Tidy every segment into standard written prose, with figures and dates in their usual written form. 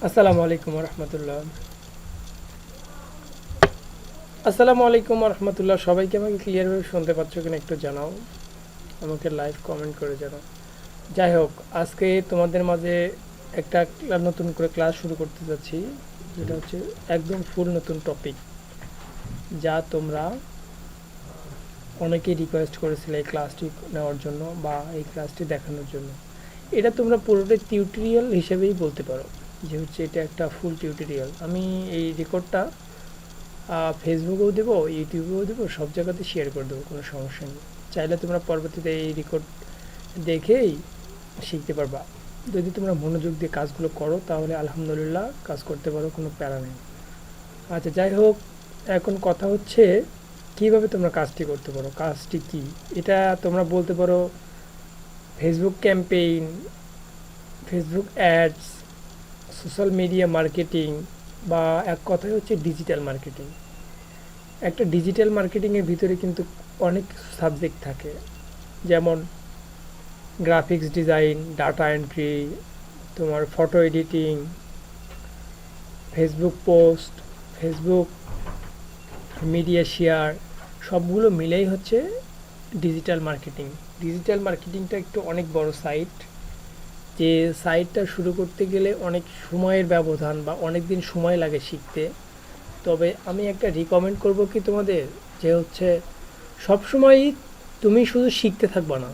আসসালামু আলাইকুম রহমতুল্লাহ। আসসালামু আলাইকুম রহমতুল্লাহ। সবাইকে আমাকে ক্লিয়ারভাবে শুনতে পাচ্ছ কিনা একটু জানাও, আমাকে লাইভ কমেন্ট করে জানাও। যাই হোক, আজকে তোমাদের মাঝে একটা নতুন করে ক্লাস শুরু করতে যাচ্ছি, যেটা হচ্ছে একদম ফুল নতুন টপিক, যা তোমরা অনেকেই রিকোয়েস্ট করেছিলে এই ক্লাসটি নেওয়ার জন্য বা এই ক্লাসটি দেখানোর জন্য। এটা তোমরা পুরোটাই টিউটোরিয়াল হিসেবেই বলতে পারো, যে হচ্ছে এটা একটা ফুল টিউটোরিয়াল। আমি এই রেকর্ডটা ফেসবুকেও দেবো, ইউটিউবেও দেবো, সব জায়গাতে শেয়ার করে দেবো, কোনো সমস্যা নেই। চাইলে তোমরা পরবর্তীতে এই রেকর্ড দেখেই শিখতে পারবা। যদি তোমরা মনোযোগ দিয়ে কাজগুলো করো তাহলে আলহামদুলিল্লাহ কাজ করতে পারো, কোনো প্যারা নেই। আচ্ছা, যাই হোক, এখন কথা হচ্ছে কীভাবে তোমরা কাজটি করতে পারো। কাজটি কি, এটা তোমরা বলতে পারো Facebook campaign, Facebook ads, social media marketing, বা এক কথায় হচ্ছে ডিজিটাল মার্কেটিং। একটা ডিজিটাল মার্কেটিংয়ের ভিতরে কিন্তু অনেক সাবজেক্ট থাকে, যেমন গ্রাফিক্স ডিজাইন, ডাটা এন্ট্রি, তোমার photo editing, Facebook post, Facebook media share, সবগুলো মিলেই হচ্ছে ডিজিটাল মার্কেটিং। ডিজিটাল মার্কেটিংটা একটু অনেক বড় সাইট, যে সাইটটা শুরু করতে গেলে অনেক সময়ের ব্যবধান বা অনেক দিন সময় লাগে শিখতে। তবে আমি একটা রিকমেন্ড করব কি তোমাদের, যে হচ্ছে সবসময়ই তুমি শুধু শিখতে থাকবা না,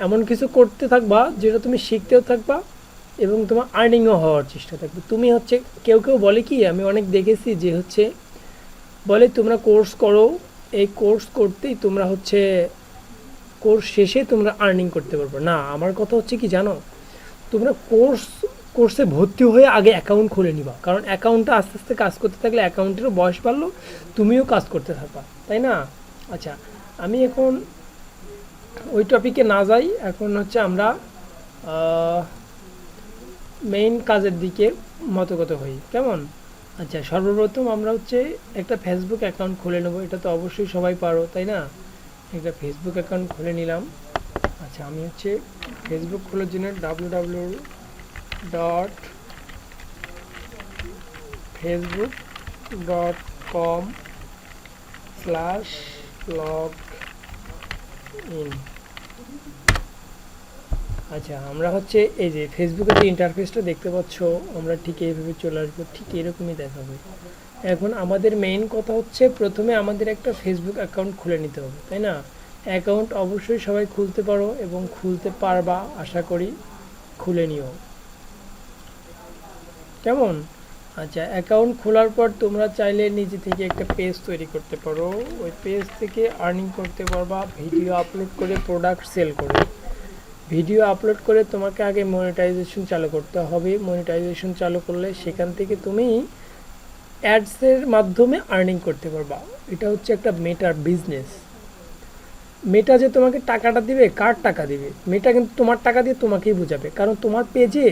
এমন কিছু করতে থাকবা যেটা তুমি শিখতেও থাকবা এবং তোমার আর্নিংও হওয়ার চেষ্টা থাকবে। তুমি হচ্ছে কেউ কেউ বলে কি, আমি অনেক দেখেছি যে হচ্ছে বলে তোমরা কোর্স করো, এই কোর্স করতেই তোমরা হচ্ছে কোর্স শেষে তোমরা আর্নিং করতে পারবে না। আমার কথা হচ্ছে কি জানো, তোমরা কোর্সে ভর্তি হয়ে আগে অ্যাকাউন্ট খুলে নিবা, কারণ অ্যাকাউন্টটা আস্তে আস্তে কাজ করতে থাকলে অ্যাকাউন্টেরও বয়স বাড়লো, তুমিও কাজ করতে থাকবা, তাই না? আচ্ছা, আমি এখন ওই টপিকে না যাই, এখন হচ্ছে আমরা মেইন কাজের দিকে মতগত হই, কেমন? আচ্ছা, সর্বপ্রথম আমরা হচ্ছে একটা ফেসবুক অ্যাকাউন্ট খুলে নেবো। এটা তো অবশ্যই সবাই পারো, তাই না? একটা ফেসবুক অ্যাকাউন্ট খুলে নিলাম। আচ্ছা, আমি হচ্ছে ফেসবুক খোলার জন্য www.facebook.com/login। আচ্ছা, আমরা হচ্ছে এই যে ফেসবুকের যে ইন্টারফেসটা দেখতে পাচ্ছ, আমরা ঠিক এইভাবে চলে আসবো, ঠিক এরকমই দেখাবে। এখন আমাদের মেইন কথা হচ্ছে প্রথমে আমাদের একটা ফেসবুক অ্যাকাউন্ট খুলে নিতে হবে, তাই না? অ্যাকাউন্ট অবশ্যই সবাই খুলতে পারো এবং খুলতে পারবা, আশা করি। খুলে নিও, কেমন? আচ্ছা, অ্যাকাউন্ট খোলার পর তোমরা চাইলে নিজে থেকে একটা পেজ তৈরি করতে পারো। ওই পেজ থেকে আর্নিং করতে পারবা ভিডিও আপলোড করে, প্রোডাক্ট সেল করে। ভিডিও আপলোড করে তোমাকে আগে মনিটাইজেশন চালু করতে হবে। মনিটাইজেশন চালু করলে সেখান থেকে তুমি অ্যাডসের মাধ্যমে আর্নিং করতে পারবা। এটা হচ্ছে একটা মেটার বিজনেস। মেটা যে তোমাকে টাকাটা দিবে, কার টাকা দিবে? মেটা কিন্তু তোমার টাকা দিয়ে তোমাকেই বোঝাবে, কারণ তোমার পেজে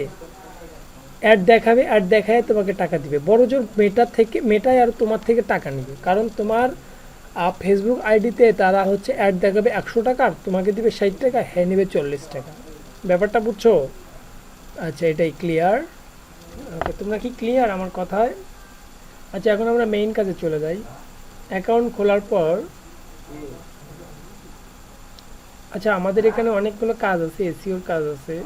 অ্যাড দেখাবে, অ্যাড দেখায় তোমাকে টাকা দিবে। বড় জোর মেটাই আর তোমার থেকে টাকা নেবে, কারণ তোমার ফেসবুক আইডিতে তারা হচ্ছে অ্যাড দেখাবে 100 টাকার, তোমাকে দিবে 60 টাকা, হ্যাঁ নেবে 40 টাকা। ব্যাপারটা বুঝছো? আচ্ছা, এটাই ক্লিয়ার? ওকে, তোমরা কি ক্লিয়ার আমার কথায়? আচ্ছা, এখন আমরা মেইন কাজে চলে যাই। অ্যাকাউন্ট খোলার পর আচ্ছা, আমাদের এখানে অনেকগুলো কাজ আছে, এসিওর কাজ আছে।